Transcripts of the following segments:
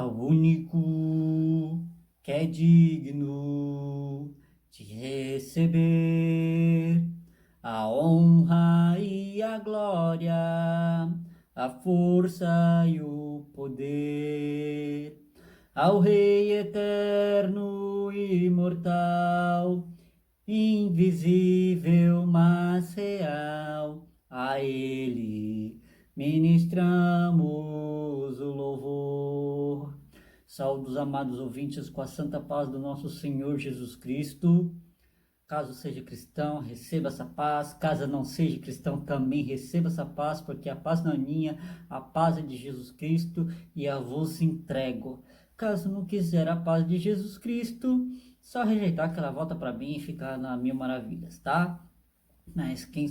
ao único que é digno de receber a honra e a glória, a força e o poder, ao Rei eterno e imortal, invisível, mas real, a Ele ministramos o louvor. Saúdos, amados ouvintes, com a santa paz do nosso Senhor Jesus Cristo. Caso seja cristão, receba essa paz. Caso não seja cristão, também receba essa paz, porque a paz não é minha, a paz é de Jesus Cristo e a vos entrego. Caso não quiser a paz de Jesus Cristo, só rejeitar que ela volta para mim e ficar na mil maravilhas, tá? Mas quem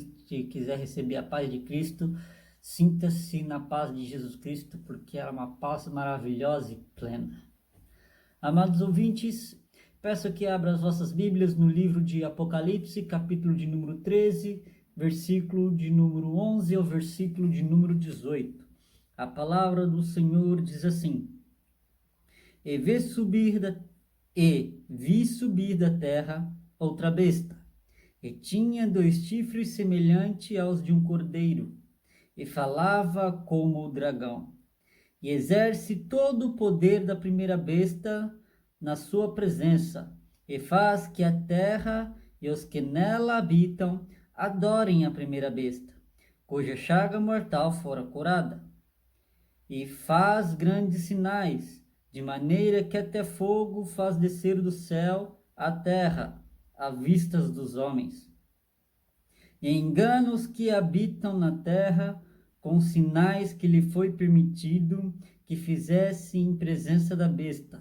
quiser receber a paz de Cristo, sinta-se na paz de Jesus Cristo, porque ela é uma paz maravilhosa e plena. Amados ouvintes, peço que abram as vossas Bíblias no livro de Apocalipse, capítulo de número 13, versículo de número 11 ao versículo de número 18. A palavra do Senhor diz assim: E vi subir da terra outra besta, e tinha 2 chifres semelhantes aos de um cordeiro, e falava como o dragão, e exerce todo o poder da primeira besta na sua presença, e faz que a terra e os que nela habitam adorem a primeira besta, cuja chaga mortal fora curada. E faz grandes sinais, de maneira que até fogo faz descer do céu à terra, à vista dos homens. E engana os que habitam na terra com sinais que lhe foi permitido que fizesse em presença da besta,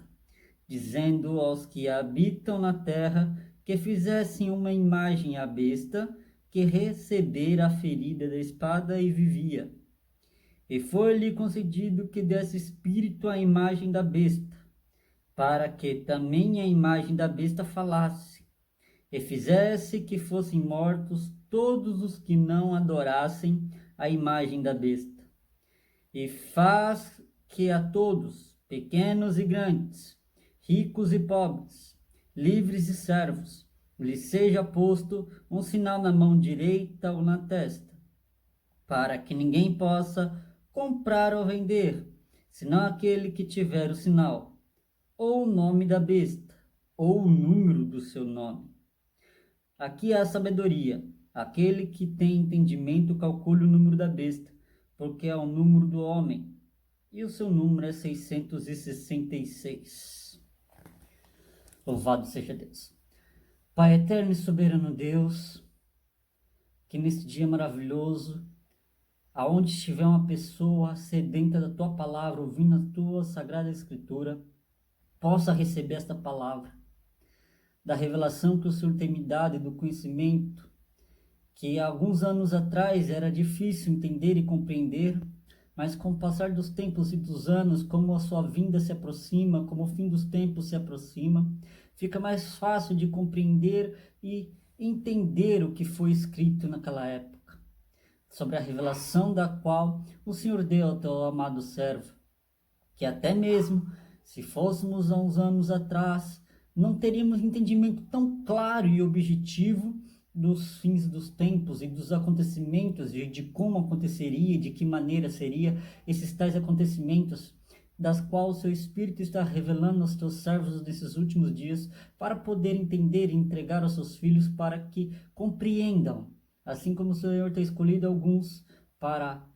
dizendo aos que habitam na terra que fizessem uma imagem à besta, que recebera a ferida da espada e vivia. E foi-lhe concedido que desse espírito à imagem da besta, para que também a imagem da besta falasse, e fizesse que fossem mortos todos os que não adorassem a imagem da besta. E faz que a todos, pequenos e grandes, ricos e pobres, livres e servos, lhe seja posto um sinal na mão direita ou na testa, para que ninguém possa comprar ou vender, senão aquele que tiver o sinal, ou o nome da besta, ou o número do seu nome. Aqui há sabedoria. Aquele que tem entendimento calcule o número da besta, porque é o número do homem, e o seu número é 666. Louvado seja Deus. Pai eterno e soberano Deus, que nesse dia maravilhoso, aonde estiver uma pessoa sedenta da tua palavra, ouvindo a tua sagrada escritura, possa receber esta palavra, da revelação que o Senhor tem me dado e do conhecimento que há alguns anos atrás era difícil entender e compreender, mas com o passar dos tempos e dos anos, como a sua vinda se aproxima, como o fim dos tempos se aproxima, fica mais fácil de compreender e entender o que foi escrito naquela época, sobre a revelação da qual o Senhor deu ao teu amado servo, que até mesmo se fôssemos há uns anos atrás, não teríamos entendimento tão claro e objetivo dos fins dos tempos e dos acontecimentos, de como aconteceria, de que maneira seria esses tais acontecimentos, das quais o seu Espírito está revelando aos teus servos nesses últimos dias, para poder entender e entregar aos seus filhos, para que compreendam, assim como o Senhor tem escolhido alguns para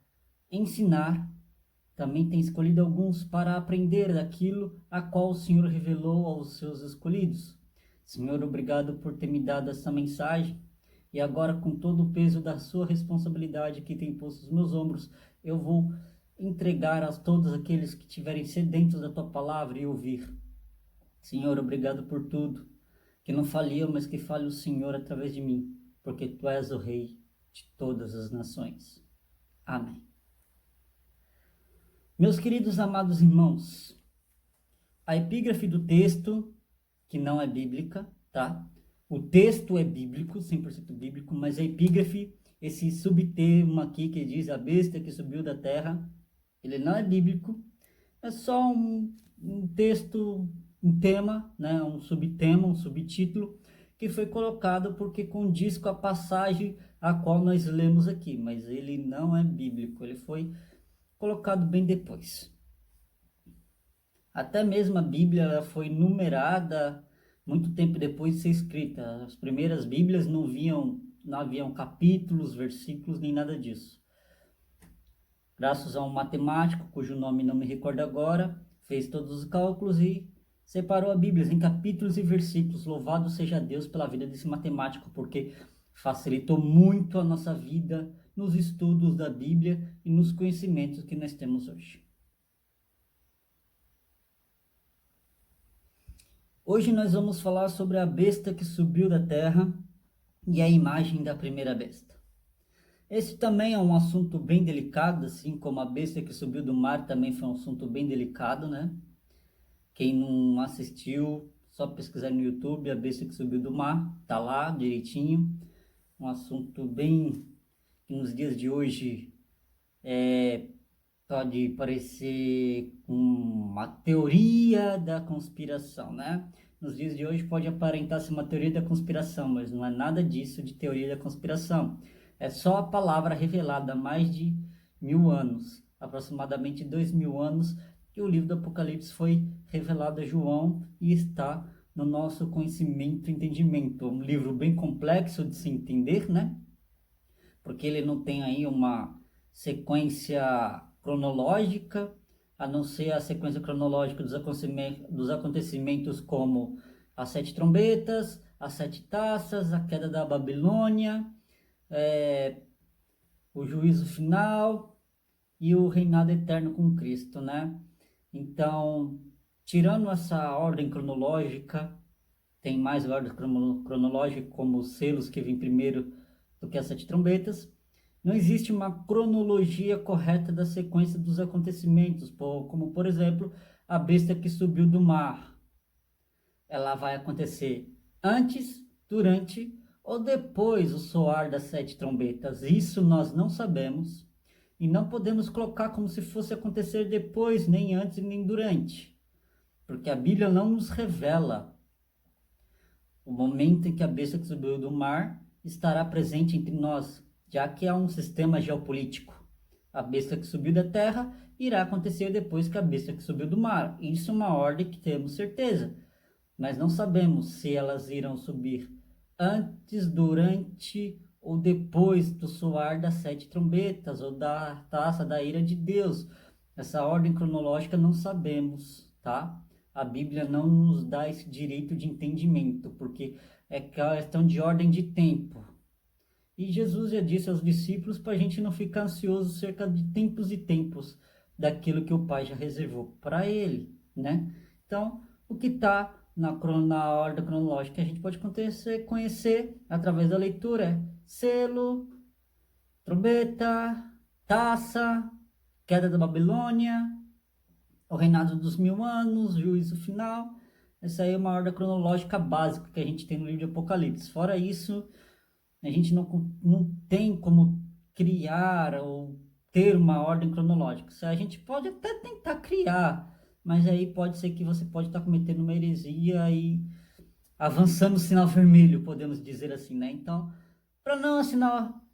ensinar, também tem escolhido alguns para aprender daquilo a qual o Senhor revelou aos seus escolhidos. Senhor, obrigado por ter me dado essa mensagem. E agora, com todo o peso da sua responsabilidade que tem posto nos meus ombros, eu vou entregar a todos aqueles que estiverem sedentos da tua palavra e ouvir. Senhor, obrigado por tudo. Que não fale eu, mas que fale o Senhor através de mim, porque tu és o Rei de todas as nações. Amém. Meus queridos amados irmãos, a epígrafe do texto, que não é bíblica, tá? O texto é bíblico, 100% bíblico, mas a epígrafe, esse subtermo aqui que diz a besta que subiu da terra, ele não é bíblico, é só um texto, um tema, né, um subtema, um subtítulo, que foi colocado porque condiz com a passagem a qual nós lemos aqui, mas ele não é bíblico, ele foi colocado bem depois. Até mesmo a Bíblia ela foi numerada muito tempo depois de ser escrita. As primeiras Bíblias não haviam capítulos, versículos, nem nada disso. Graças a um matemático, cujo nome não me recordo agora, fez todos os cálculos e separou a Bíblia em capítulos e versículos. Louvado seja Deus pela vida desse matemático, porque facilitou muito a nossa vida nos estudos da Bíblia e nos conhecimentos que nós temos hoje. Hoje nós vamos falar sobre a besta que subiu da terra e a imagem da primeira besta. Esse também é um assunto bem delicado, assim como a besta que subiu do mar também foi um assunto bem delicado, né? Quem não assistiu, só pesquisar no YouTube, a besta que subiu do mar, tá lá direitinho. Um assunto bem que nos dias de hoje pode parecer uma teoria da conspiração, né? Nos dias de hoje pode aparentar ser uma teoria da conspiração, mas não é nada disso de teoria da conspiração. É só a palavra revelada há mais de 1000 anos, aproximadamente 2000 anos, que o livro do Apocalipse foi revelado a João e está no nosso conhecimento e entendimento. Um livro bem complexo de se entender, né? Porque ele não tem aí uma sequência cronológica, a não ser a sequência cronológica dos acontecimentos como as 7 trombetas, as 7 taças, a queda da Babilônia, o juízo final e o reinado eterno com Cristo, né? Então, tirando essa ordem cronológica, tem mais ordem cronológica, como os selos que vêm primeiro do que as 7 trombetas. Não existe uma cronologia correta da sequência dos acontecimentos, como, por exemplo, a besta que subiu do mar. Ela vai acontecer antes, durante ou depois do soar das 7 trombetas. Isso nós não sabemos e não podemos colocar como se fosse acontecer depois, nem antes, nem durante, porque a Bíblia não nos revela o momento em que a besta que subiu do mar estará presente entre nós, já que há um sistema geopolítico. A besta que subiu da terra irá acontecer depois que a besta que subiu do mar. Isso é uma ordem que temos certeza, mas não sabemos se elas irão subir antes, durante ou depois do soar das 7 trombetas ou da taça da ira de Deus. Essa ordem cronológica não sabemos, tá? A Bíblia não nos dá esse direito de entendimento, porque é questão de ordem de tempo. E Jesus já disse aos discípulos para a gente não ficar ansioso cerca de tempos e tempos daquilo que o Pai já reservou para ele, né? Então, o que está na ordem cronológica que a gente pode conhecer através da leitura é selo, trombeta, taça, queda da Babilônia, o reinado dos 1000 anos, juízo final. Essa aí é uma ordem cronológica básica que a gente tem no livro de Apocalipse. Fora isso, a gente não tem como criar ou ter uma ordem cronológica. A gente pode até tentar criar, mas aí pode ser que você pode estar cometendo uma heresia e avançando o sinal vermelho, podemos dizer assim, né? Então, para não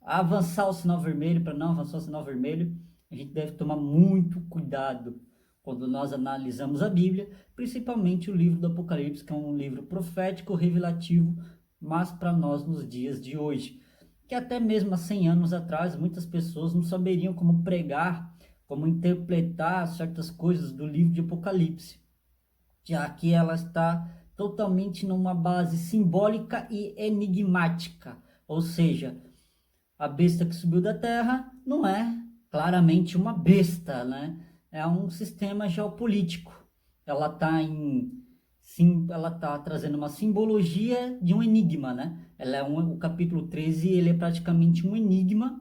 avançar o sinal vermelho, para não avançar o sinal vermelho, a gente deve tomar muito cuidado quando nós analisamos a Bíblia, principalmente o livro do Apocalipse, que é um livro profético, revelativo, mas para nós nos dias de hoje. Que até mesmo há 100 anos atrás, muitas pessoas não saberiam como pregar, como interpretar certas coisas do livro de Apocalipse, já que ela está totalmente numa base simbólica e enigmática, ou seja, a besta que subiu da terra não é claramente uma besta, né? É um sistema geopolítico. Ela está trazendo uma simbologia de um enigma, né? O capítulo 13, ele é praticamente um enigma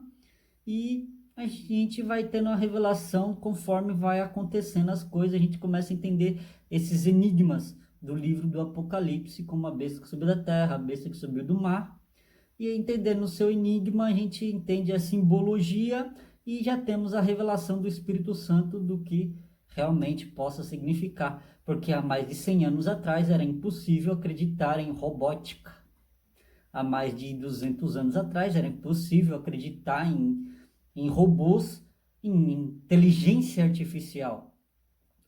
e a gente vai tendo a revelação conforme vai acontecendo as coisas, a gente começa a entender esses enigmas do livro do Apocalipse, como a besta que subiu da terra, a besta que subiu do mar. E entendendo o seu enigma, a gente entende a simbologia e já temos a revelação do Espírito Santo do que realmente possa significar, porque há mais de 100 anos atrás era impossível acreditar em robótica. Há mais de 200 anos atrás era impossível acreditar em robôs, em inteligência artificial.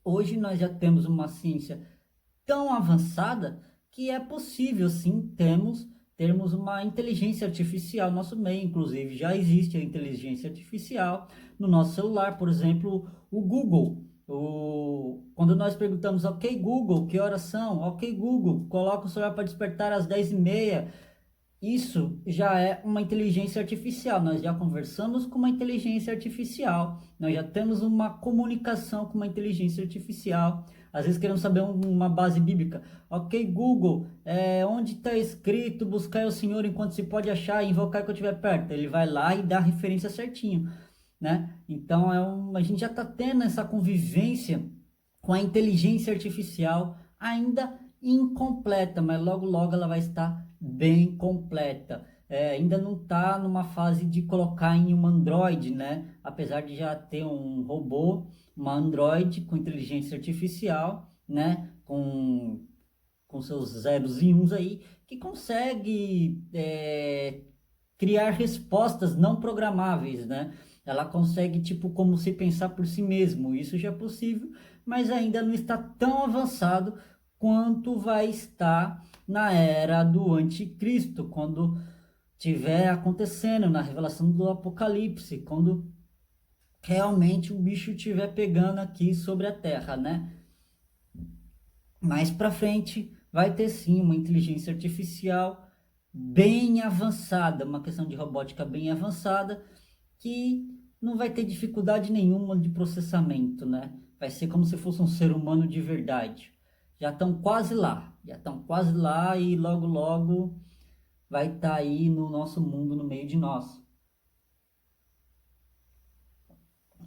Hoje nós já temos uma ciência tão avançada que é possível sim termos uma inteligência artificial no nosso meio. Inclusive já existe a inteligência artificial no nosso celular, por exemplo, o Google. Quando nós perguntamos, ok Google, que horas são? Ok Google, coloca o celular para despertar às 10h30. Isso já é uma inteligência artificial. Nós já conversamos com uma inteligência artificial. Nós já temos uma comunicação com uma inteligência artificial. Às vezes queremos saber uma base bíblica. Ok, Google, onde está escrito buscar o Senhor enquanto se pode achar e invocar quando estiver perto? Ele vai lá e dá a referência certinho, né? Então a gente já está tendo essa convivência com a inteligência artificial ainda incompleta, mas logo logo ela vai estar bem completa. Ainda não está numa fase de colocar em um Android, né? Apesar de já ter um robô, uma Android com inteligência artificial, né? Com seus zeros e uns aí, que consegue criar respostas não programáveis, né? Ela consegue, tipo, como se pensar por si mesmo. Isso já é possível, mas ainda não está tão avançado quanto vai estar na era do anticristo, quando tiver acontecendo na revelação do Apocalipse, quando realmente o bicho estiver pegando aqui sobre a terra, né? Mais para frente vai ter sim uma inteligência artificial bem avançada, uma questão de robótica bem avançada, que não vai ter dificuldade nenhuma de processamento, né? Vai ser como se fosse um ser humano de verdade. Já estão quase lá e logo logo vai estar aí no nosso mundo, no meio de nós.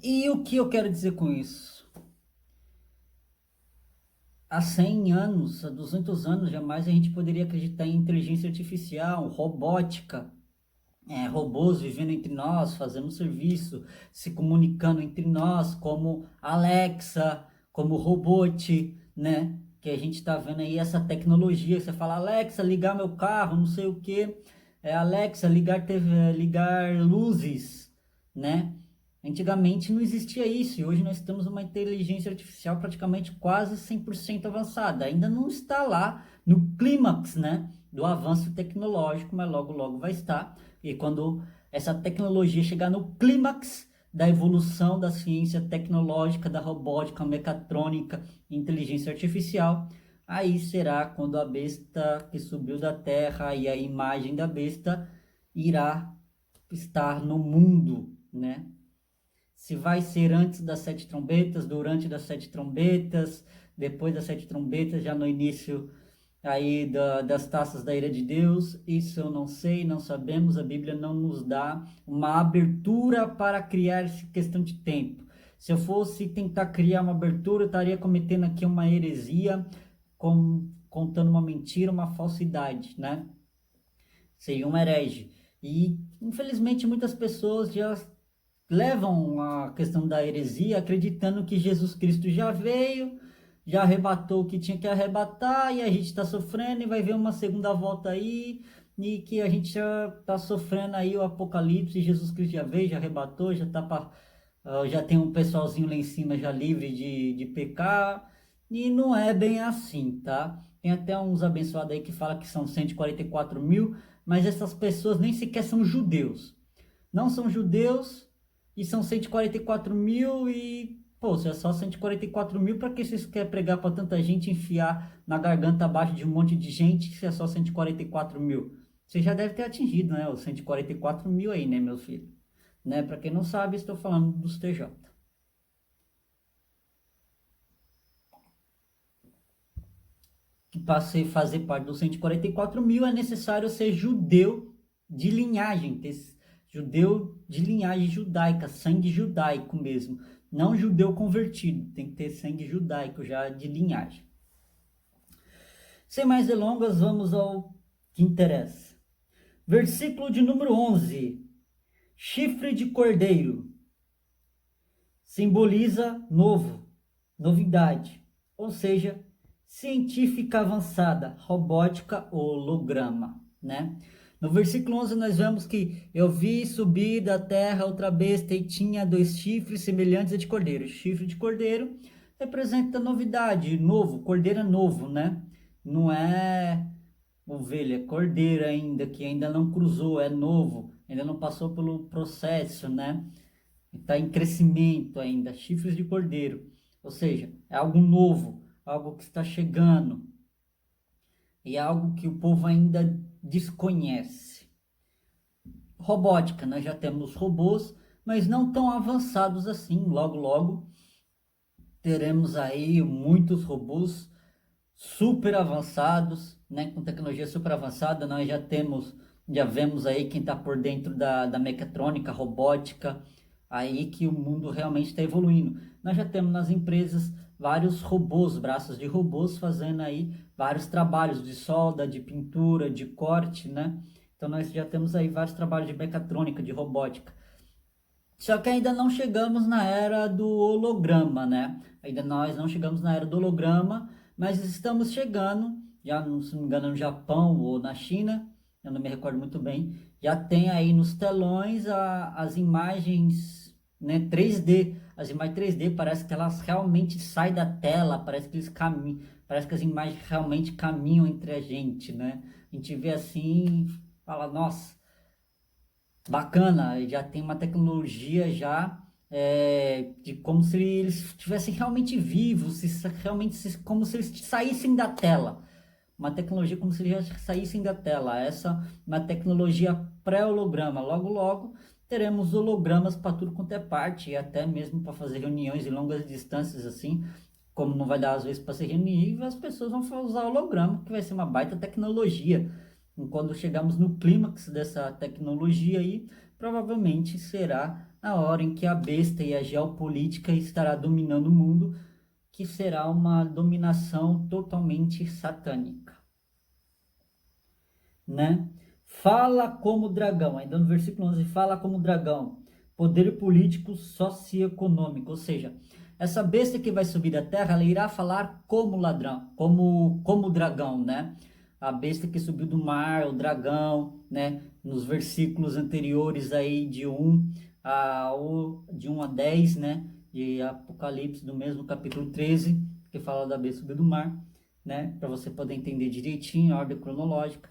E o que eu quero dizer com isso? Há 100 anos, há 200 anos, jamais a gente poderia acreditar em inteligência artificial, robótica, robôs vivendo entre nós, fazendo serviço, se comunicando entre nós, como Alexa, como Robot, né? Que a gente está vendo aí essa tecnologia. Você fala, Alexa, ligar meu carro, não sei o que. Alexa, ligar TV, ligar luzes, né? Antigamente não existia isso, e hoje nós temos uma inteligência artificial praticamente quase 100% avançada. Ainda não está lá no clímax, né, do avanço tecnológico, mas logo logo vai estar. E quando essa tecnologia chegar no clímax da evolução da ciência tecnológica, da robótica, mecatrônica, inteligência artificial, aí será quando a besta que subiu da terra e a imagem da besta irá estar no mundo, né? Se vai ser antes das 7 trombetas, durante das 7 trombetas, depois das 7 trombetas, já no início aí das taças da ira de Deus, isso eu não sei, não sabemos, a Bíblia não nos dá uma abertura para criar essa questão de tempo. Se eu fosse tentar criar uma abertura, eu estaria cometendo aqui uma heresia, contando uma mentira, uma falsidade, né? Seria um herege. E, infelizmente, muitas pessoas já levam a questão da heresia acreditando que Jesus Cristo já veio, já arrebatou o que tinha que arrebatar e a gente está sofrendo e vai ver uma segunda volta aí e que a gente já está sofrendo aí o apocalipse. Jesus Cristo já veio, já arrebatou, já tem um pessoalzinho lá em cima já livre de pecar, e não é bem assim, tá? Tem até uns abençoados aí que falam que são 144 mil, mas essas pessoas nem sequer são judeus. Não são judeus e são 144 mil e, pô, se é só 144 mil, para que vocês querem pregar para tanta gente, enfiar na garganta abaixo de um monte de gente, se é só 144 mil? Você já deve ter atingido, né, os 144 mil aí, né, meu filho? Né? Para quem não sabe, estou falando dos TJ. Que para fazer parte dos 144 mil é necessário ser judeu de linhagem, ter judeu de linhagem judaica, sangue judaico mesmo, não judeu convertido, tem que ter sangue judaico já de linhagem. Sem mais delongas, vamos ao que interessa. Versículo de número 11. Chifre de cordeiro simboliza novo, novidade, ou seja, científica avançada, robótica ou holograma, né? No versículo 11 nós vemos que eu vi subir da terra outra besta e tinha dois chifres semelhantes a de cordeiro. Chifre de cordeiro representa novidade, novo, cordeiro é novo, né? Não é ovelha, é cordeiro ainda, que ainda não cruzou, é novo, ainda não passou pelo processo, né? Está em crescimento ainda, chifres de cordeiro. Ou seja, é algo novo, algo que está chegando e é algo que o povo ainda desconhece. Robótica, nós já temos robôs, mas não tão avançados assim. Logo, logo teremos aí muitos robôs super avançados, né? Com tecnologia super avançada, nós já vemos aí quem está por dentro da mecatrônica, robótica, aí que o mundo realmente está evoluindo. Nós já temos nas empresas vários robôs, braços de robôs fazendo aí vários trabalhos de solda, de pintura, de corte, né? Então nós já temos aí vários trabalhos de mecatrônica, de robótica. Só que ainda não chegamos na era do holograma, né? Ainda nós não chegamos na era do holograma, mas estamos chegando, já não se me engano no Japão ou na China, eu não me recordo muito bem, já tem aí nos telões as imagens, né, 3D. As imagens 3D parece que elas realmente saem da tela, parece que eles caminham, parece que as imagens realmente caminham entre a gente, né? A gente vê assim, fala, nossa, bacana, já tem uma tecnologia já de como se eles estivessem realmente vivos, como se eles saíssem da tela. Uma tecnologia como se eles já saíssem da tela. Essa é uma tecnologia pré-holograma. Logo, logo teremos hologramas para tudo quanto é parte, e até mesmo para fazer reuniões em longas distâncias assim. Como não vai dar às vezes para se reunir, as pessoas vão usar holograma, que vai ser uma baita tecnologia. E quando chegarmos no clímax dessa tecnologia aí, provavelmente será a hora em que a besta e a geopolítica estará dominando o mundo, que será uma dominação totalmente satânica, né? Fala como dragão, ainda no versículo 11, fala como dragão, poder político socioeconômico, ou seja, essa besta que vai subir da terra, ela irá falar como ladrão, como dragão, né? A besta que subiu do mar, o dragão, né? Nos versículos anteriores aí de 1 a 10, né? De Apocalipse, do mesmo capítulo 13, que fala da besta subir do mar, né? Para você poder entender direitinho a ordem cronológica.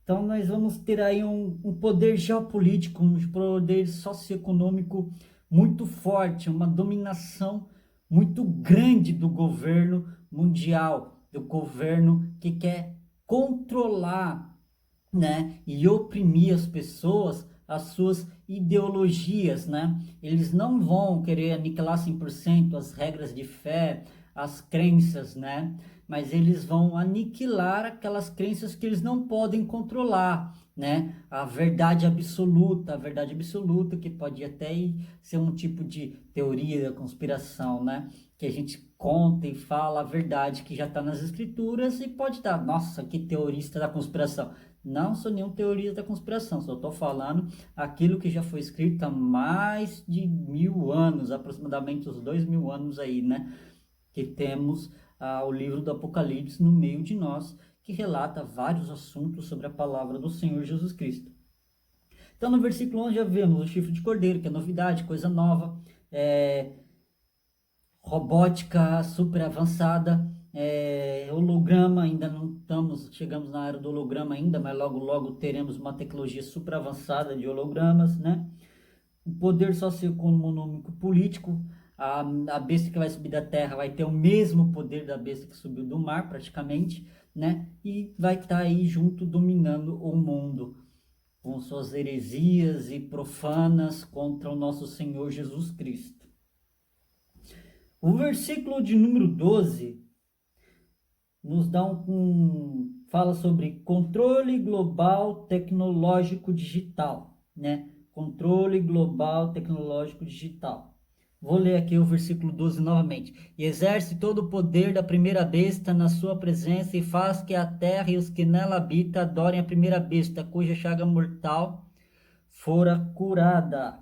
Então, nós vamos ter aí um poder geopolítico, um poder socioeconômico muito forte, uma dominação muito grande do governo mundial, do governo que quer controlar, né, e oprimir as pessoas, as suas ideologias, né? Eles não vão querer aniquilar 100% as regras de fé, as crenças, né? Mas eles vão aniquilar aquelas crenças que eles não podem controlar, né? A verdade absoluta que pode até ser um tipo de teoria da conspiração, né? Que a gente conta e fala a verdade que já está nas escrituras e pode dar, nossa, que teorista da conspiração. Não sou nenhum teorista da conspiração, só estou falando aquilo que já foi escrito há mais de 1000 anos, aproximadamente uns 2000 anos aí, né? Que temos o livro do Apocalipse no meio de nós, que relata vários assuntos sobre a palavra do Senhor Jesus Cristo. Então, no versículo 11 já vemos o chifre de cordeiro, que é novidade, coisa nova, robótica super avançada, holograma, ainda não chegamos na era do holograma ainda, mas logo logo teremos uma tecnologia super avançada de hologramas, né? O poder socioeconômico político, a besta que vai subir da terra vai ter o mesmo poder da besta que subiu do mar, praticamente, né? E vai estar aí junto dominando o mundo com suas heresias e profanas contra o nosso Senhor Jesus Cristo. O versículo de número 12 nos dá fala sobre controle global tecnológico digital, né? Controle global tecnológico digital. Vou ler aqui o versículo 12 novamente. E exerce todo o poder da primeira besta na sua presença e faz que a terra e os que nela habitam adorem a primeira besta, cuja chaga mortal fora curada.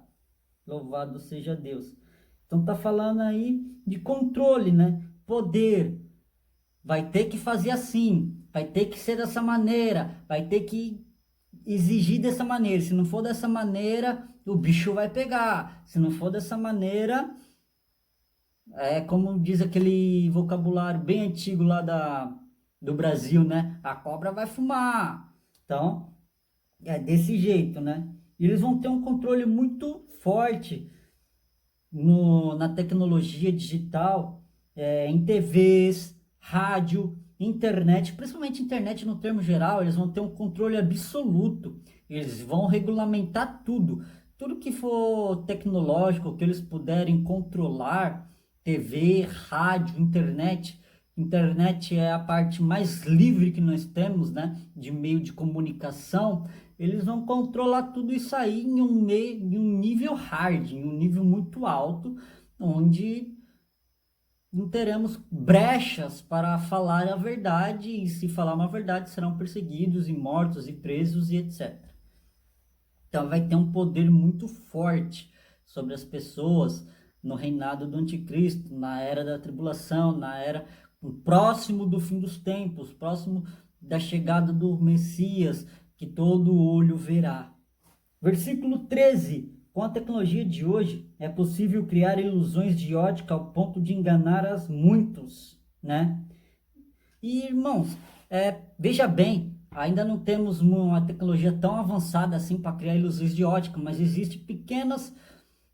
Louvado seja Deus. Então tá falando aí de controle, né? Poder. Vai ter que fazer assim, vai ter que ser dessa maneira, vai ter que exigir dessa maneira. Se não for dessa maneira, o bicho vai pegar. Se não for dessa maneira, é como diz aquele vocabulário bem antigo lá do Brasil, né? A cobra vai fumar. Então, é desse jeito, né? E eles vão ter um controle muito forte na tecnologia digital, em TVs, rádio, internet, principalmente internet no termo geral, eles vão ter um controle absoluto. Eles vão regulamentar tudo. Tudo que for tecnológico, que eles puderem controlar, TV, rádio, internet. Internet é a parte mais livre que nós temos, né, de meio de comunicação. Eles vão controlar tudo isso aí em um nível hard, em um nível muito alto, onde não teremos brechas para falar a verdade, e se falar uma verdade serão perseguidos e mortos e presos e etc. Então vai ter um poder muito forte sobre as pessoas no reinado do anticristo, na era da tribulação, na era próximo do fim dos tempos, próximo da chegada do Messias, que todo olho verá. Versículo 13. Com a tecnologia de hoje, é possível criar ilusões de ótica ao ponto de enganar as muitos, né? E, irmãos, veja bem, ainda não temos uma tecnologia tão avançada assim para criar ilusões de ótica, mas existem pequenas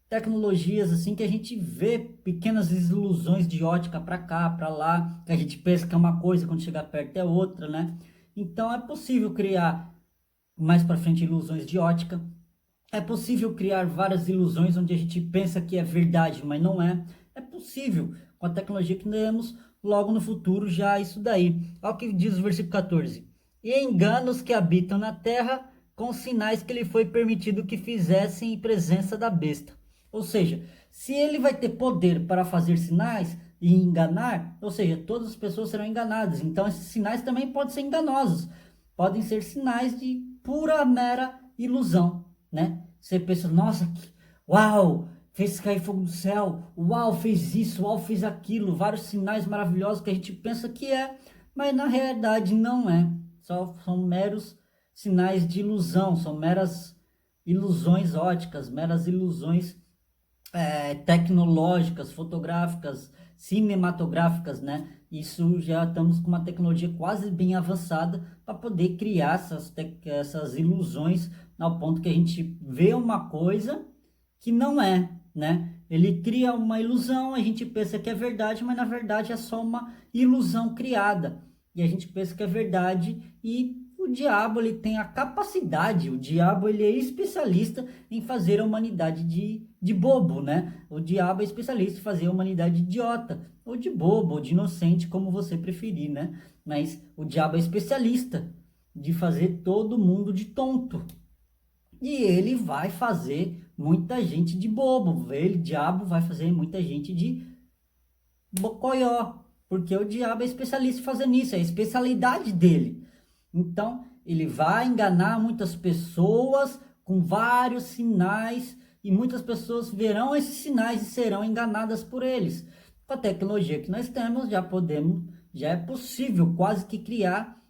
tecnologias assim que a gente vê pequenas ilusões de ótica para cá, para lá, que a gente pensa que é uma coisa, quando chegar perto é outra, né? Então é possível criar mais para frente ilusões de ótica. É possível criar várias ilusões onde a gente pensa que é verdade, mas não é. É possível, com a tecnologia que temos, logo no futuro já isso daí. Olha o que diz o versículo 14. E engana os que habitam na terra com sinais que lhe foi permitido que fizessem em presença da besta. Ou seja, se ele vai ter poder para fazer sinais e enganar, ou seja, todas as pessoas serão enganadas. Então esses sinais também podem ser enganosos. Podem ser sinais de pura, mera ilusão, né? Você pensa, nossa, uau, fez cair fogo do céu, uau, fez isso, uau, fez aquilo, vários sinais maravilhosos que a gente pensa que é, mas na realidade não é. São meros sinais de ilusão, são meras ilusões óticas, meras ilusões tecnológicas, fotográficas, cinematográficas, né? Isso já estamos com uma tecnologia quase bem avançada para poder criar essas ilusões ao ponto que a gente vê uma coisa que não é, né? Ele cria uma ilusão, a gente pensa que é verdade, mas na verdade é só uma ilusão criada. E a gente pensa que é verdade e o diabo ele tem a capacidade, o diabo ele é especialista em fazer a humanidade de bobo, né? O diabo é especialista em fazer a humanidade idiota, ou de bobo, ou de inocente, como você preferir, né? Mas o diabo é especialista de fazer todo mundo de tonto. E ele vai fazer muita gente de bobo. Ele, diabo, vai fazer muita gente de bocoió. Porque o diabo é especialista em fazer isso, é a especialidade dele. Então, ele vai enganar muitas pessoas com vários sinais e muitas pessoas verão esses sinais e serão enganadas por eles. Com a tecnologia que nós temos, já é possível quase que criar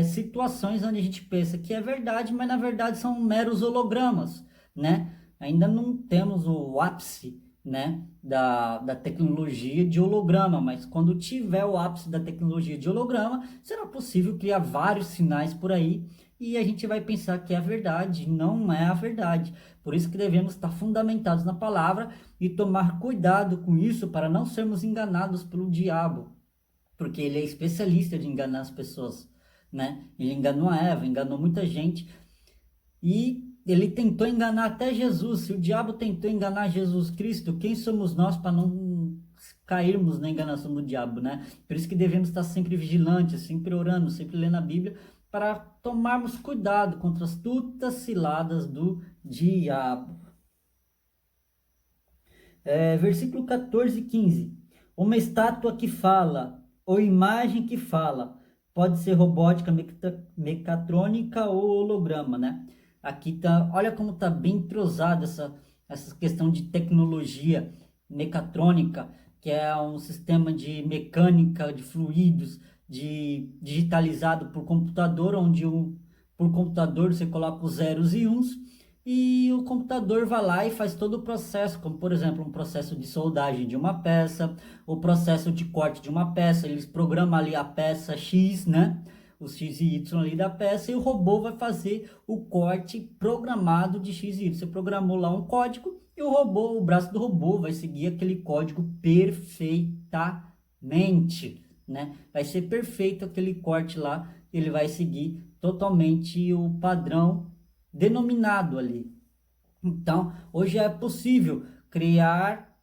situações onde a gente pensa que é verdade, mas na verdade são meros hologramas, né? Ainda não temos o ápice, né, da tecnologia de holograma, mas quando tiver o ápice da tecnologia de holograma, será possível criar vários sinais por aí e a gente vai pensar que é a verdade, não é a verdade. Por isso que devemos estar fundamentados na palavra e tomar cuidado com isso para não sermos enganados pelo diabo, porque ele é especialista de enganar as pessoas, né? Ele enganou a Eva, enganou muita gente e ele tentou enganar até Jesus. Se o diabo tentou enganar Jesus Cristo, quem somos nós para não cairmos na enganação do diabo, né? Por isso que devemos estar sempre vigilantes, sempre orando, sempre lendo a Bíblia, para tomarmos cuidado contra as astutas ciladas do diabo. Versículo 14 e 15. Uma estátua que fala, ou imagem que fala, pode ser robótica, mecatrônica ou holograma, né? Aqui tá, olha como tá bem entrosada essa questão de tecnologia. mecatrônica, que é um sistema de mecânica, de fluidos, digitalizado por computador, onde por computador você coloca os zeros e uns, e o computador vai lá e faz todo o processo, como por exemplo um processo de soldagem de uma peça, o processo de corte de uma peça, eles programam ali a peça X, né? Os X e Y ali da peça, e o robô vai fazer o corte programado de X e Y. Você programou lá um código e o robô, o braço do robô vai seguir aquele código perfeitamente, né? Vai ser perfeito aquele corte lá, ele vai seguir totalmente o padrão denominado ali. Então, hoje é possível criar,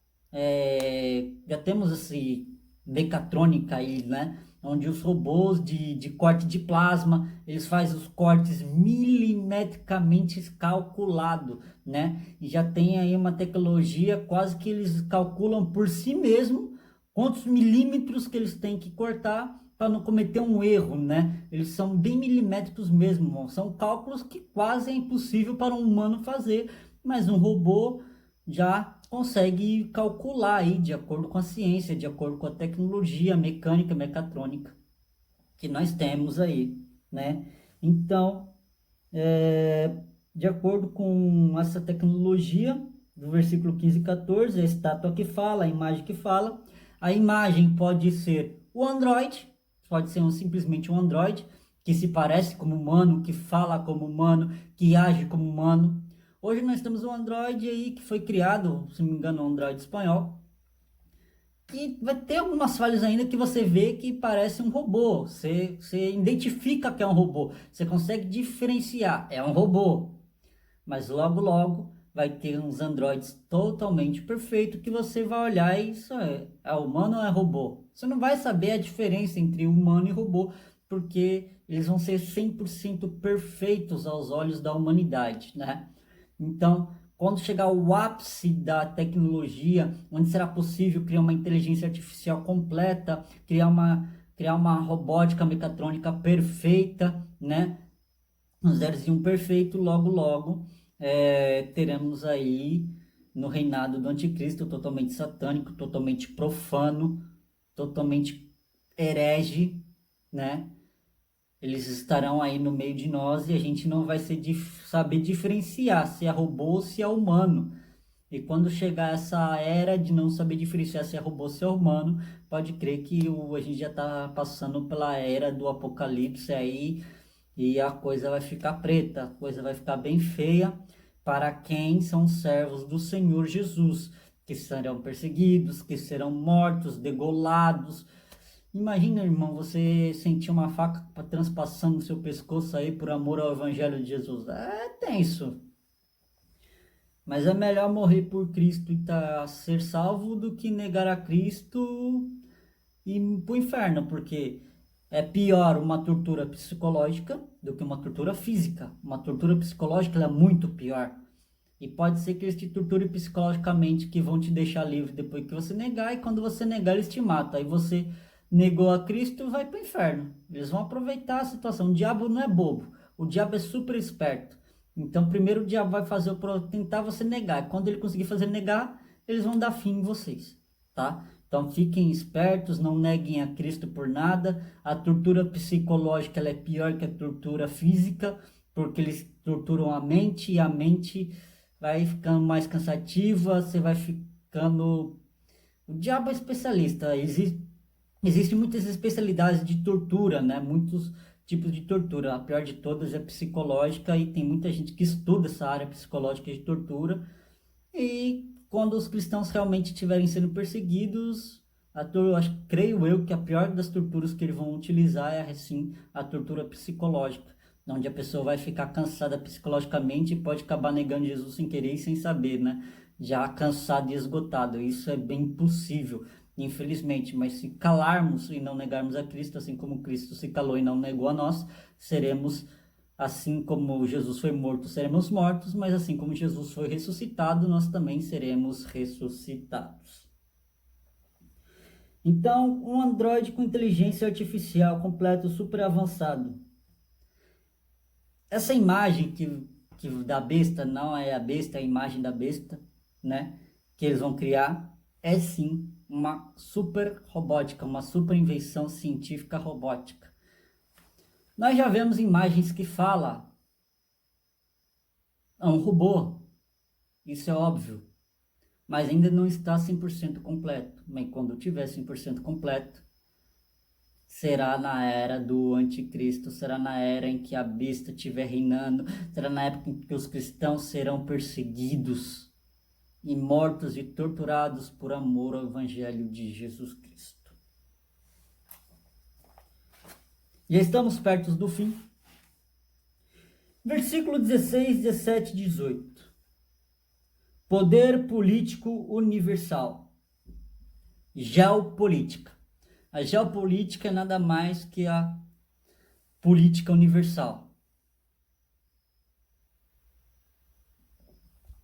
já temos assim, mecatrônica aí, né? Onde os robôs de corte de plasma, eles fazem os cortes milimetricamente calculado, né? E já tem aí uma tecnologia quase que eles calculam por si mesmo quantos milímetros que eles têm que cortar para não cometer um erro, né? Eles são bem milimétricos mesmo, são cálculos que quase é impossível para um humano fazer, mas um robô já consegue calcular aí de acordo com a ciência, de acordo com a tecnologia mecânica, mecatrônica que nós temos aí, né? Então, de acordo com essa tecnologia, do versículo 15 e 14, a estátua que fala, a imagem que fala, a imagem pode ser o Android, pode ser simplesmente um Android, que se parece como humano, que fala como humano, que age como humano. Hoje nós temos um Android aí que foi criado, se não me engano, um Android espanhol, que vai ter algumas falhas ainda que você vê que parece um robô. Você identifica que é um robô. Você consegue diferenciar. É um robô. Mas logo, logo vai ter uns Androids totalmente perfeitos que você vai olhar e isso é humano ou é robô? Você não vai saber a diferença entre humano e robô, porque eles vão ser 100% perfeitos aos olhos da humanidade, né? Então, quando chegar o ápice da tecnologia, onde será possível criar uma inteligência artificial completa, criar uma robótica mecatrônica perfeita, né? Um zeros e um perfeito, logo, logo, teremos aí no reinado do anticristo totalmente satânico, totalmente profano, totalmente herege, né? Eles estarão aí no meio de nós e a gente não vai saber diferenciar se é robô ou se é humano. E quando chegar essa era de não saber diferenciar se é robô ou se é humano, pode crer que a gente já está passando pela era do apocalipse aí e a coisa vai ficar preta, a coisa vai ficar bem feia para quem são servos do Senhor Jesus, que serão perseguidos, que serão mortos, degolados. Imagina, irmão, você sentir uma faca transpassando o seu pescoço aí por amor ao Evangelho de Jesus. É tenso. Mas é melhor morrer por Cristo e ser salvo do que negar a Cristo e ir para o inferno, porque é pior uma tortura psicológica do que uma tortura física. Uma tortura psicológica é muito pior. E pode ser que eles te torturem psicologicamente, que vão te deixar livre depois que você negar, e quando você negar, eles te matam. Aí você negou a Cristo, vai para o inferno. Eles vão aproveitar a situação. O diabo não é bobo, o diabo é super esperto. Então, primeiro o diabo vai fazer tentar você negar. E quando ele conseguir fazer negar, eles vão dar fim em vocês, tá? Então, fiquem espertos, não neguem a Cristo por nada. A tortura psicológica ela é pior que a tortura física, porque eles torturam a mente e a mente vai ficando mais cansativa, você vai ficando. O diabo é especialista. Existem muitas especialidades de tortura, né? Muitos tipos de tortura. A pior de todas é psicológica e tem muita gente que estuda essa área psicológica de tortura. E quando os cristãos realmente estiverem sendo perseguidos, creio eu que a pior das torturas que eles vão utilizar é, sim, a tortura psicológica, onde a pessoa vai ficar cansada psicologicamente e pode acabar negando Jesus sem querer e sem saber, né? Já cansado e esgotado. Isso é bem possível, infelizmente, mas se calarmos e não negarmos a Cristo, assim como Cristo se calou e não negou a nós, seremos, assim como Jesus foi morto, seremos mortos, mas assim como Jesus foi ressuscitado, nós também seremos ressuscitados. Então, um Android com inteligência artificial completo, super avançado. Essa imagem que da besta não é a besta, é a imagem da besta, né? Que eles vão criar. é sim uma super robótica, uma super invenção científica robótica. Nós já vemos imagens que falam é um robô, isso é óbvio, mas ainda não está 100% completo. Mas quando tiver 100% completo, será na era do anticristo, será na era em que a besta estiver reinando, será na época em que os cristãos serão perseguidos e mortos e torturados por amor ao evangelho de Jesus Cristo. Já estamos perto do fim. Versículo 16, 17 e 18. Poder político universal. Geopolítica. A geopolítica é nada mais que a política universal,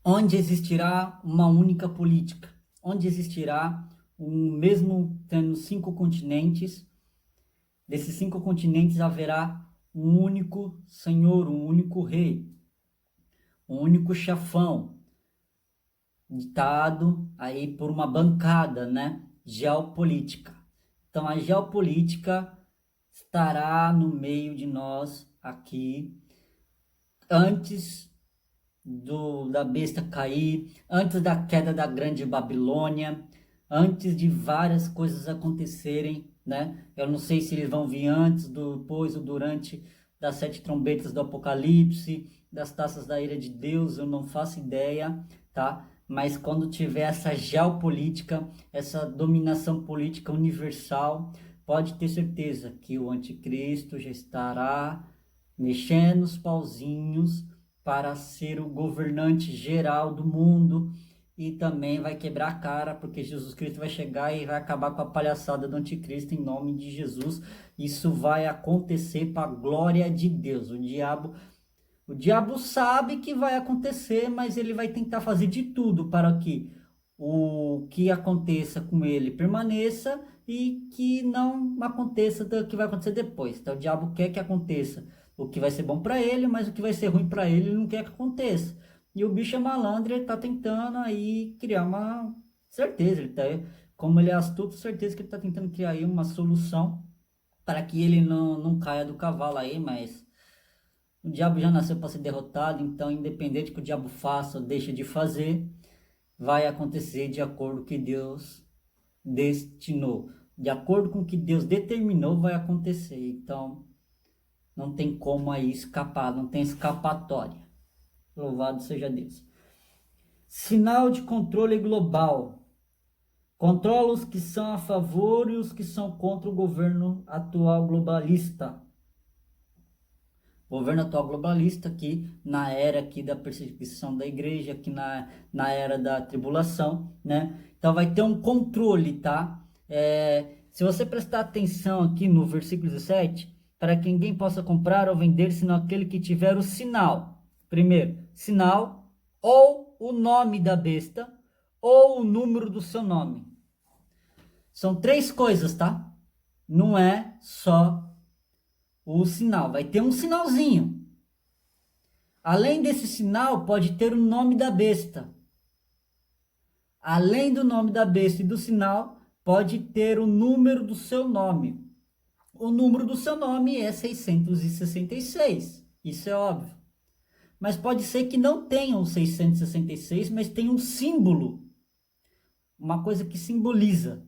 onde existirá uma única política, onde existirá mesmo tendo 5 continentes, desses 5 continentes haverá um único senhor, um único rei, um único chefão, ditado aí por uma bancada, né, geopolítica. Então a geopolítica estará no meio de nós aqui antes da besta cair, antes da queda da grande Babilônia, antes de várias coisas acontecerem, né? Eu não sei se eles vão vir antes, depois ou durante das 7 trombetas do Apocalipse, das taças da ira de Deus, eu não faço ideia, tá? Mas quando tiver essa geopolítica, essa dominação política universal, pode ter certeza que o anticristo já estará mexendo os pauzinhos para ser o governante geral do mundo e também vai quebrar a cara, porque Jesus Cristo vai chegar e vai acabar com a palhaçada do anticristo em nome de Jesus. Isso vai acontecer para a glória de Deus. O diabo sabe que vai acontecer, mas ele vai tentar fazer de tudo para que o que aconteça com ele permaneça e que não aconteça o que vai acontecer depois. Então o diabo quer que aconteça o que vai ser bom para ele, mas o que vai ser ruim para ele não quer que aconteça. E o bicho é malandro, ele tá tentando aí criar uma certeza, como ele é astuto, certeza que ele tá tentando criar aí uma solução para que ele não caia do cavalo aí, mas o diabo já nasceu para ser derrotado, então independente que o diabo faça ou deixe de fazer, vai acontecer de acordo com o que Deus destinou. De acordo com o que Deus determinou, vai acontecer. Então, não tem como aí escapar, não tem escapatória. Louvado seja Deus. Sinal de controle global. Controla os que são a favor e os que são contra o governo atual globalista. Governo atual globalista aqui na era aqui da perseguição da igreja, aqui na era da tribulação, né? Então vai ter um controle, tá? Se você prestar atenção aqui no versículo 17, para que ninguém possa comprar ou vender, senão aquele que tiver o sinal. Primeiro, sinal ou o nome da besta ou o número do seu nome. São 3 coisas, tá? Não é só o sinal, vai ter um sinalzinho. Além desse sinal, pode ter o nome da besta. Além do nome da besta e do sinal, pode ter o número do seu nome. O número do seu nome é 666, isso é óbvio. Mas pode ser que não tenha um 666, mas tenha um símbolo, uma coisa que simboliza.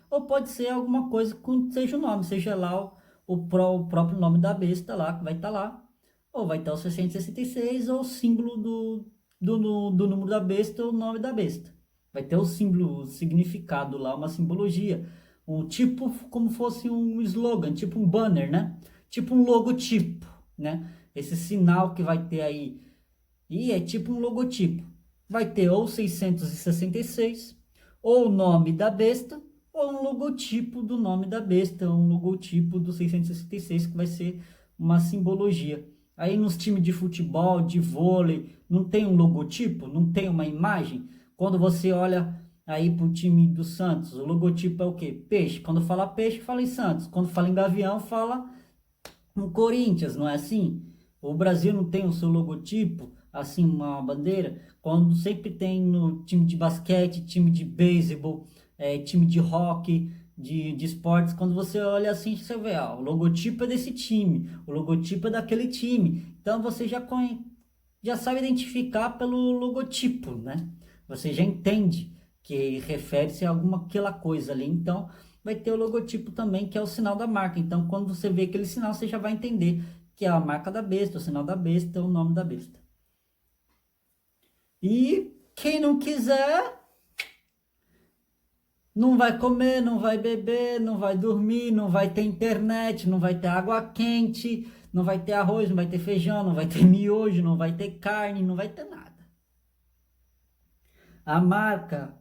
Ou pode ser alguma coisa que seja o nome, seja lá o próprio nome da besta lá, que vai estar lá. Ou vai estar o 666, ou o símbolo do número da besta, ou o nome da besta. Vai ter o símbolo, o significado lá, uma simbologia. Um tipo, como fosse um slogan, tipo um banner, né? Tipo um logotipo, né? Esse sinal que vai ter aí. E é tipo um logotipo. Vai ter ou 666, ou o nome da besta, ou um logotipo do nome da besta, um logotipo do 666, que vai ser uma simbologia. Aí nos times de futebol, de vôlei, não tem um logotipo, não tem uma imagem. Quando você olha aí para o time do Santos, o logotipo é o quê? Peixe. Quando fala peixe, fala em Santos. Quando fala em Gavião, fala no Corinthians, não é assim? O Brasil não tem o seu logotipo, assim, uma bandeira. quando sempre tem no time de basquete, time de beisebol, time de hockey, de esportes, quando você olha assim, você vê, o logotipo é desse time, o logotipo é daquele time. Então você já sabe identificar pelo logotipo, né? Você já entende que refere-se a alguma aquela coisa ali. Então vai ter o logotipo também, que é o sinal da marca. Então quando você vê aquele sinal, você já vai entender que é a marca da besta, o sinal da besta, o nome da besta. E quem não quiser, não vai comer, não vai beber, não vai dormir, não vai ter internet, não vai ter água quente, não vai ter arroz, não vai ter feijão, não vai ter miojo, não vai ter carne, não vai ter nada. A marca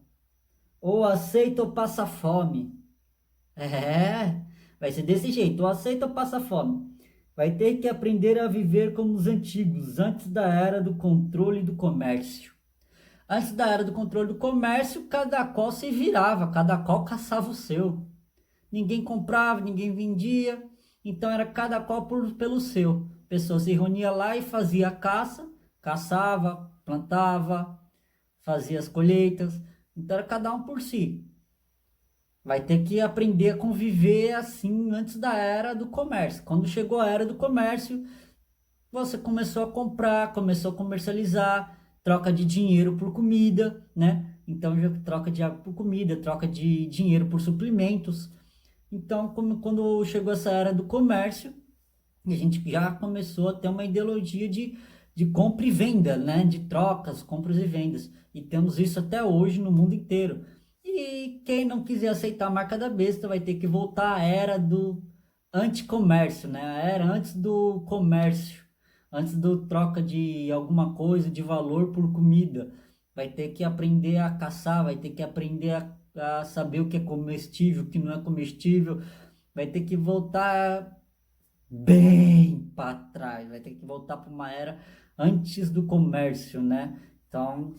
ou aceita ou passa fome. É, vai ser desse jeito, ou aceita ou passa fome. Vai ter que aprender a viver como os antigos, antes da era do controle do comércio. Antes da era do controle do comércio, cada qual se virava, cada qual caçava o seu. Ninguém comprava, ninguém vendia, então era cada qual pelo seu. A pessoa se reunia lá e fazia a caça, caçava, plantava, fazia as colheitas, então era cada um por si. Vai ter que aprender a conviver assim antes da era do comércio. Quando chegou a era do comércio, você começou a comprar, começou a comercializar, troca de dinheiro por comida, né? Então já troca de água por comida, troca de dinheiro por suplementos. Então, quando chegou essa era do comércio, a gente já começou a ter uma ideologia de compra e venda, né? De trocas, compras e vendas. E temos isso até hoje no mundo inteiro. E quem não quiser aceitar a marca da besta vai ter que voltar à era do anticomércio, né? A era antes do comércio, antes do troca de alguma coisa de valor por comida. Vai ter que aprender a caçar, vai ter que aprender a saber o que é comestível, o que não é comestível. Vai ter que voltar bem para trás, vai ter que voltar para uma era antes do comércio, né? Então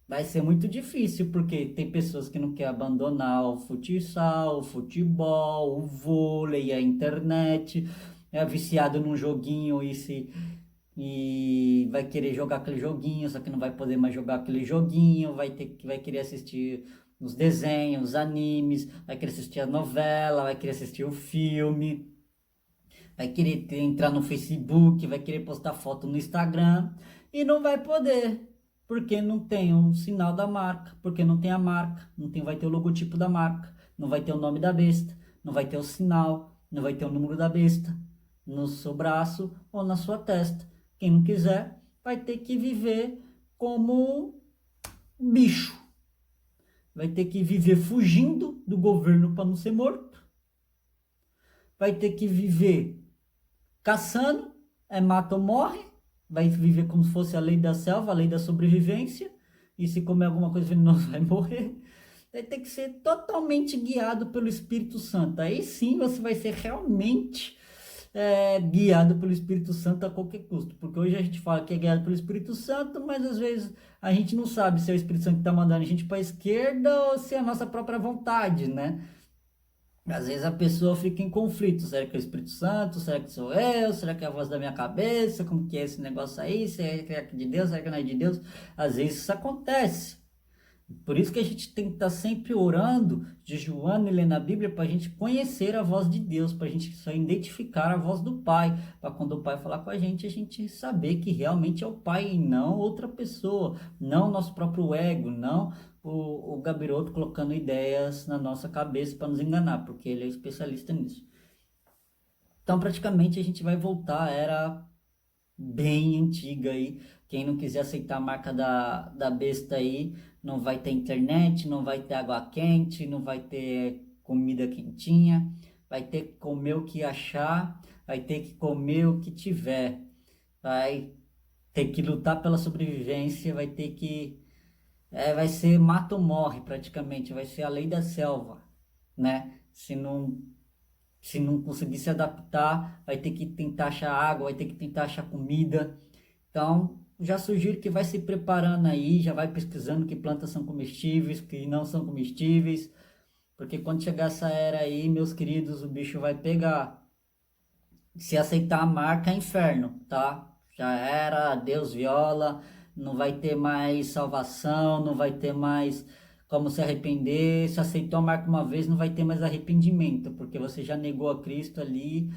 vai ser muito difícil, porque tem pessoas que não querem abandonar o futsal, o futebol, o vôlei, a internet, é viciado num joguinho e vai querer jogar aquele joguinho, só que não vai poder mais jogar aquele joguinho, vai querer assistir os desenhos, os animes, vai querer assistir a novela, vai querer assistir o filme, vai querer entrar no Facebook, vai querer postar foto no Instagram e não vai poder, porque não tem o sinal da marca, porque não tem a marca, vai ter o logotipo da marca, não vai ter o nome da besta, não vai ter o sinal, não vai ter o número da besta no seu braço ou na sua testa. Quem não quiser vai ter que viver como um bicho, vai ter que viver fugindo do governo para não ser morto, vai ter que viver caçando, mata ou morre, vai viver como se fosse a lei da selva, a lei da sobrevivência, e se comer alguma coisa venenosa vai morrer. Vai ter que ser totalmente guiado pelo Espírito Santo. Aí sim você vai ser realmente guiado pelo Espírito Santo a qualquer custo. Porque hoje a gente fala que é guiado pelo Espírito Santo, mas às vezes a gente não sabe se é o Espírito Santo que está mandando a gente para a esquerda ou se é a nossa própria vontade, né? Às vezes a pessoa fica em conflito. Será que é o Espírito Santo? Será que sou eu? Será que é a voz da minha cabeça? Como que é esse negócio aí? Será que é de Deus? Será que não é de Deus? Às vezes isso acontece. Por isso que a gente tem que estar sempre orando, jejuando e lendo a Bíblia para a gente conhecer a voz de Deus, para a gente só identificar a voz do Pai, para quando o Pai falar com a gente saber que realmente é o Pai e não outra pessoa, não nosso próprio ego, não o gabiroto colocando ideias na nossa cabeça para nos enganar, porque ele é especialista nisso. Então, praticamente, a gente vai voltar à era bem antiga aí. Quem não quiser aceitar a marca da besta aí, não vai ter internet, não vai ter água quente, não vai ter comida quentinha, vai ter que comer o que achar, vai ter que comer o que tiver, vai ter que lutar pela sobrevivência, vai ter que vai ser mata ou morre praticamente, vai ser a lei da selva, né? Se não conseguir se adaptar, vai ter que tentar achar água, vai ter que tentar achar comida. Então, já sugiro que vai se preparando aí, já vai pesquisando que plantas são comestíveis, que não são comestíveis, porque quando chegar essa era aí, meus queridos, o bicho vai pegar. Se aceitar a marca, é inferno, tá? Já era, Deus viola, não vai ter mais salvação, não vai ter mais como se arrepender. Se aceitou a marca uma vez, não vai ter mais arrependimento, porque você já negou a Cristo ali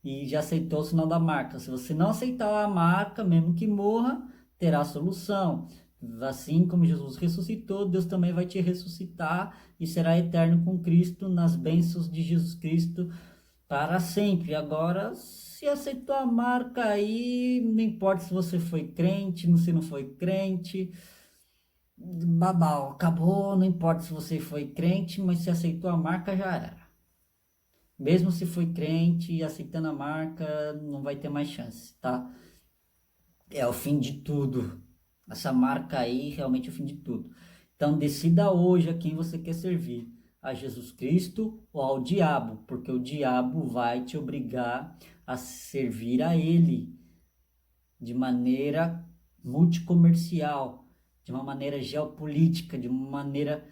e já aceitou o sinal da marca. Se você não aceitar a marca, mesmo que morra, terá solução. Assim como Jesus ressuscitou, Deus também vai te ressuscitar e será eterno com Cristo nas bênçãos de Jesus Cristo para sempre. Agora, se aceitou a marca aí, não importa se você foi crente, se não foi crente, babau, acabou, não importa se você foi crente, mas se aceitou a marca já era. Mesmo se foi crente e aceitando a marca, não vai ter mais chance, tá? É o fim de tudo. Essa marca aí realmente é o fim de tudo. Então decida hoje a quem você quer servir, a Jesus Cristo ou ao diabo, porque o diabo vai te obrigar a servir a ele de maneira multicomercial, de uma maneira geopolítica, de uma maneira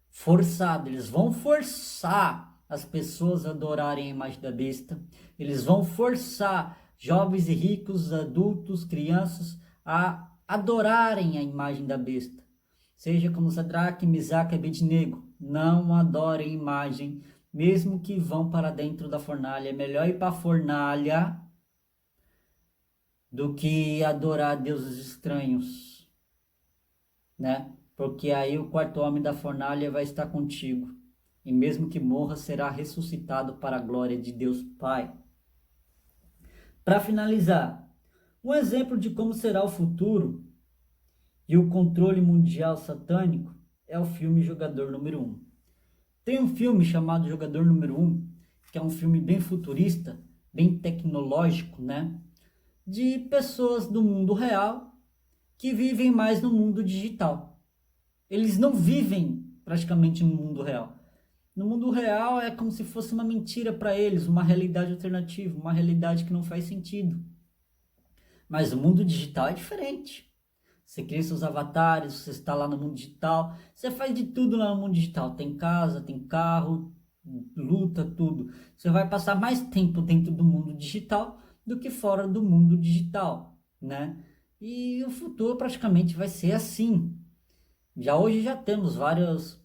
forçada. Eles vão forçar as pessoas a adorarem a imagem da besta. Eles vão forçar jovens e ricos, adultos, crianças a adorarem a imagem da besta. Seja como Sadraque, Misaque e Abednego, não adorem imagem, mesmo que vão para dentro da fornalha. É melhor ir para a fornalha do que adorar deuses estranhos, né? Porque aí o quarto homem da fornalha vai estar contigo. E mesmo que morra, será ressuscitado para a glória de Deus Pai. Para finalizar, um exemplo de como será o futuro e o controle mundial satânico é o filme Jogador Número 1. Tem um filme chamado Jogador Número 1, que é um filme bem futurista, bem tecnológico, né? De pessoas do mundo real que vivem mais no mundo digital. Eles não vivem praticamente no mundo real. No mundo real é como se fosse uma mentira para eles, uma realidade alternativa, uma realidade que não faz sentido. Mas o mundo digital é diferente. Você cria seus avatares, você está lá no mundo digital, você faz de tudo lá no mundo digital. Tem casa, tem carro, luta, tudo. Você vai passar mais tempo dentro do mundo digital do que fora do mundo digital, né? E o futuro praticamente vai ser assim. Já hoje já temos várias,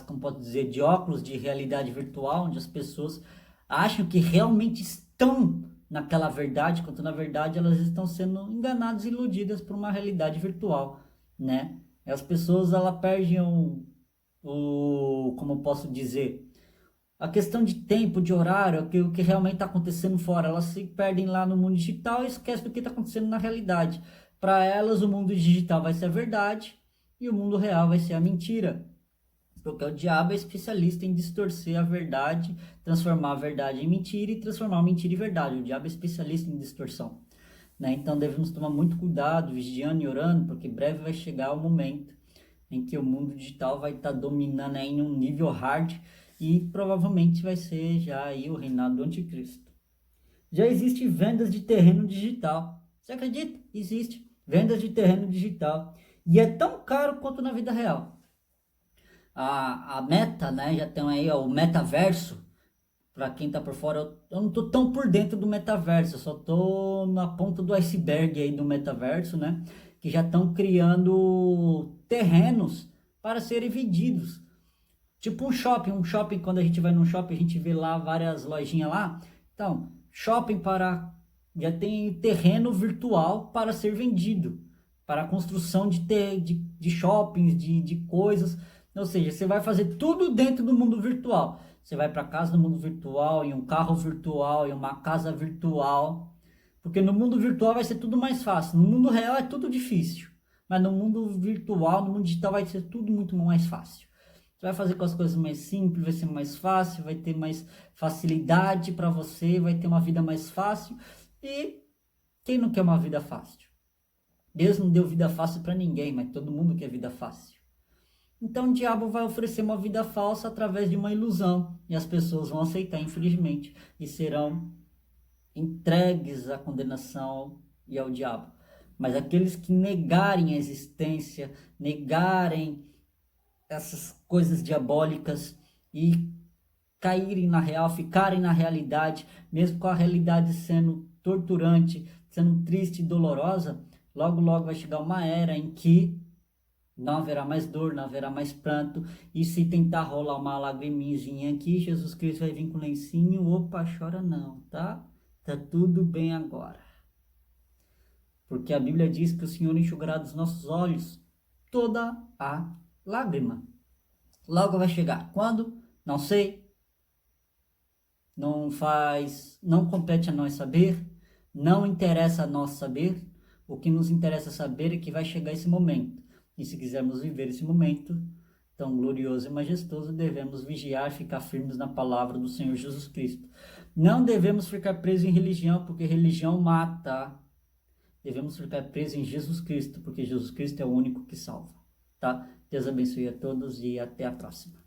como posso dizer, de óculos de realidade virtual, onde as pessoas acham que realmente estão naquela verdade, quando na verdade elas estão sendo enganadas e iludidas por uma realidade virtual, né? E as pessoas, ela perdem como eu posso dizer, a questão de tempo, de horário, o que realmente está acontecendo fora. Elas se perdem lá no mundo digital e esquecem do que está acontecendo na realidade. Para elas, o mundo digital vai ser a verdade e o mundo real vai ser a mentira. Porque o diabo é especialista em distorcer a verdade, transformar a verdade em mentira e transformar a mentira em verdade. O diabo é especialista em distorção, né? Então devemos tomar muito cuidado, vigiando e orando, porque breve vai chegar o momento em que o mundo digital vai estar dominando aí em um nível hard e provavelmente vai ser já aí o reinado do anticristo. Já existe vendas de terreno digital. Você acredita? Existe vendas de terreno digital. E é tão caro quanto na vida real. A Meta, né, já tem aí ó, o metaverso. Para quem tá por fora, eu não tô tão por dentro do metaverso, eu só tô na ponta do iceberg aí do metaverso, né? Que já estão criando terrenos para serem vendidos. Tipo um shopping, quando a gente vai num shopping, a gente vê lá várias lojinhas lá. Então, shopping para já tem terreno virtual para ser vendido, para a construção de shoppings, de coisas. Ou seja, você vai fazer tudo dentro do mundo virtual. Você vai para casa no mundo virtual, em um carro virtual, em uma casa virtual. Porque no mundo virtual vai ser tudo mais fácil. No mundo real é tudo difícil. Mas no mundo virtual, no mundo digital, vai ser tudo muito mais fácil. Você vai fazer com as coisas mais simples, vai ser mais fácil, vai ter mais facilidade para você, vai ter uma vida mais fácil. E quem não quer uma vida fácil? Deus não deu vida fácil para ninguém, mas todo mundo quer vida fácil. Então o diabo vai oferecer uma vida falsa através de uma ilusão. E as pessoas vão aceitar, infelizmente, e serão entregues à condenação e ao diabo. Mas aqueles que negarem a existência, negarem essas coisas diabólicas e caírem na real, ficarem na realidade, mesmo com a realidade sendo torturante, sendo triste e dolorosa, Logo, logo vai chegar uma era em que não haverá mais dor, não haverá mais pranto. E se tentar rolar uma lagriminha aqui, Jesus Cristo vai vir com lencinho. Opa, chora não, tá? Tá tudo bem agora. Porque a Bíblia diz que o Senhor enxugará dos nossos olhos toda a lágrima. Logo vai chegar. Quando? Não sei. Não compete a nós saber. Não interessa a nós saber. O que nos interessa saber é que vai chegar esse momento. E se quisermos viver esse momento tão glorioso e majestoso, devemos vigiar e ficar firmes na palavra do Senhor Jesus Cristo. Não devemos ficar presos em religião, porque religião mata. Devemos ficar presos em Jesus Cristo, porque Jesus Cristo é o único que salva. Tá? Deus abençoe a todos e até a próxima.